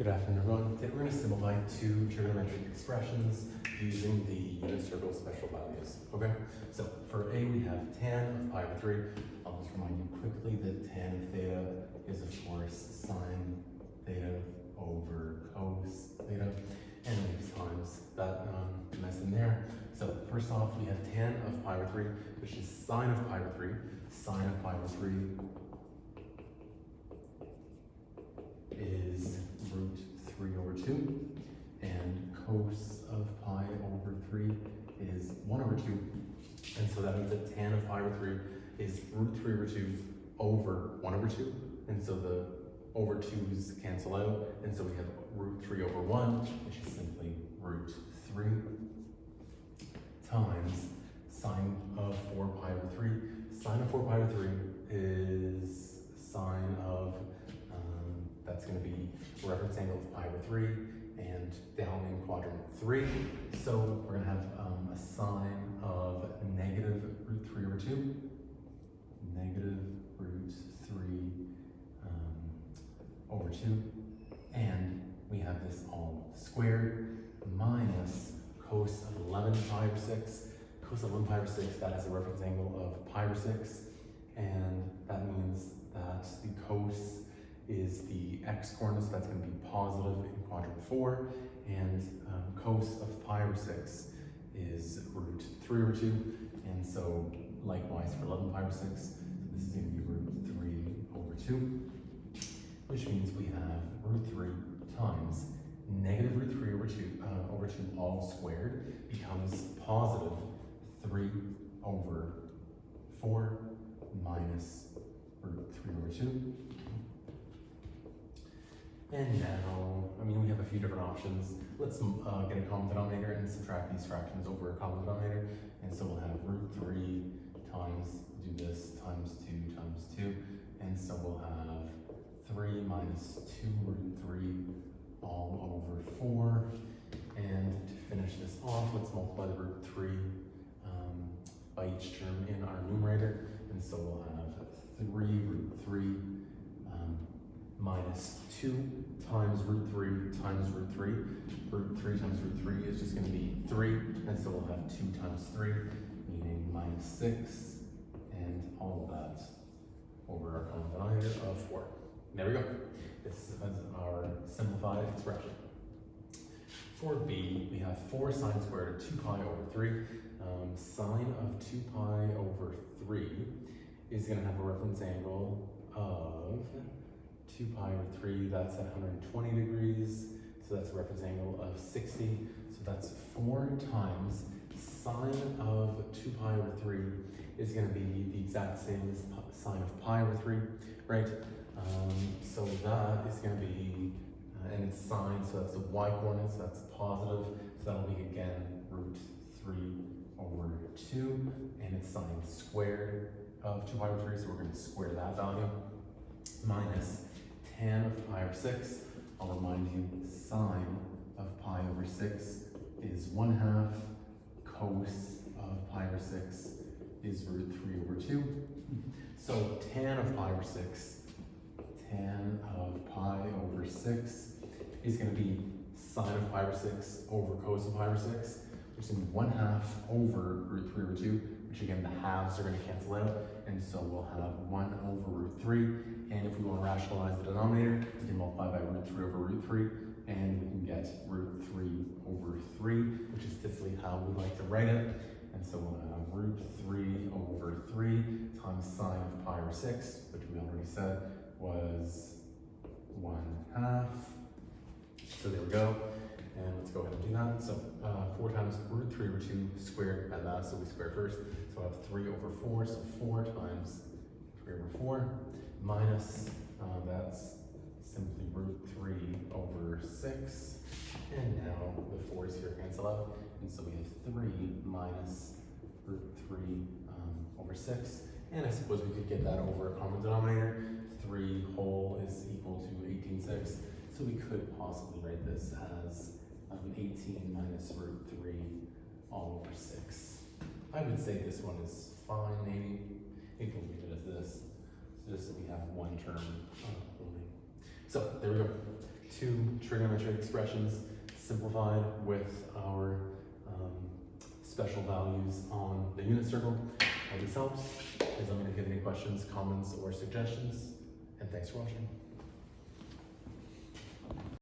Good afternoon, everyone. Today we're going to simplify two trigonometric expressions using the unit circle special values. Okay, so for A we have tan of pi over 3. I'll just remind you quickly that tan of theta is of course sine theta over cos theta, and we just times that mess in there. So first off, we have tan of pi over 3, which is sine of pi over 3. Sine of pi over 3 is root 3 over 2, and cos of pi over 3 is 1 over 2, and so that means that tan of pi over 3 is root 3 over 2 over 1 over 2, and so the over 2's cancel out, and so we have root 3 over 1, which is simply root 3, times sine of 4 pi over 3. Sine of 4 pi over 3 is sine of that's going to be reference angle of pi over 3 and down in quadrant 3. So we're going to have a sine of negative root 3 over 2, negative root 3 over 2, and we have this all squared minus cos of 11 pi over 6. Cos of 11 pi over 6, that has a reference angle of pi over 6, and that means that the cos is the x coordinate, so that's going to be positive in quadrant 4, and cos of pi over 6 is root 3 over 2, and so likewise for 11 pi over 6, so this is going to be root 3 over 2, which means we have root 3 times negative root 3 over 2 all squared becomes positive 3 over 4 minus root 3 over 2. And now, we have a few different options. Let's get a common denominator and subtract these fractions over a common denominator. And so we'll have root 3 times, do this, times 2 times 2. And so we'll have 3 minus 2 root 3 all over 4. And to finish this off, let's multiply the root 3 by each term in our numerator. And so we'll have 3 root 3 minus 2 times root 3 times root 3. Root 3 times root 3 is just going to be 3, and so we'll have 2 times 3, meaning minus 6, and all of that over our common denominator of 4. There we go. This is our simplified expression. For B, we have 4 sine squared of 2 pi over 3. Sine of 2 pi over 3 is going to have a reference angle of 2 pi over 3, that's at 120 degrees, so that's a reference angle of 60, so that's 4 times sine of 2 pi over 3 is going to be the exact same as sine of pi over 3, right? So that is going to be, and it's sine, so that's the y coordinates, that's positive, so that'll be again root 3 over 2, and it's sine squared of 2 pi over 3, so we're going to square that value, minus tan of pi over 6. I'll remind you, sine of pi over 6 is 1/2. Cos of pi over 6 is root 3 over 2. So tan of pi over 6, tan of pi over 6 is going to be sine of pi over 6 over cos of pi over 6, which is 1/2 over root 3 over 2, which again, the halves are going to cancel out, and so we'll have 1 over root 3, and if we want to rationalize the denominator, we can multiply by root 3 over root 3, and we can get root 3 over 3, which is typically how we like to write it, and so we'll have root 3 over 3 times sine of pi over 6, which we already said was 1/2, so there we go. And let's go ahead and do that. So 4 times root 3 over 2 squared, and that, so we square first. So I have 3 over 4, so 4 times 3 over 4, minus, that's simply root 3 over 6. And now the 4's here cancel out, and so we have 3 minus root 3 over 6. And I suppose we could get that over a common denominator. 3 whole is equal to 18/6. So we could possibly write this as 18 minus root 3 all over 6. I would say this one is fine, maybe. We can leave it as this, just so we have one term only. So there we go. two trigonometric expressions simplified with our special values on the unit circle. Hope this helps. Please let me know if you have any questions, comments, or suggestions, and thanks for watching.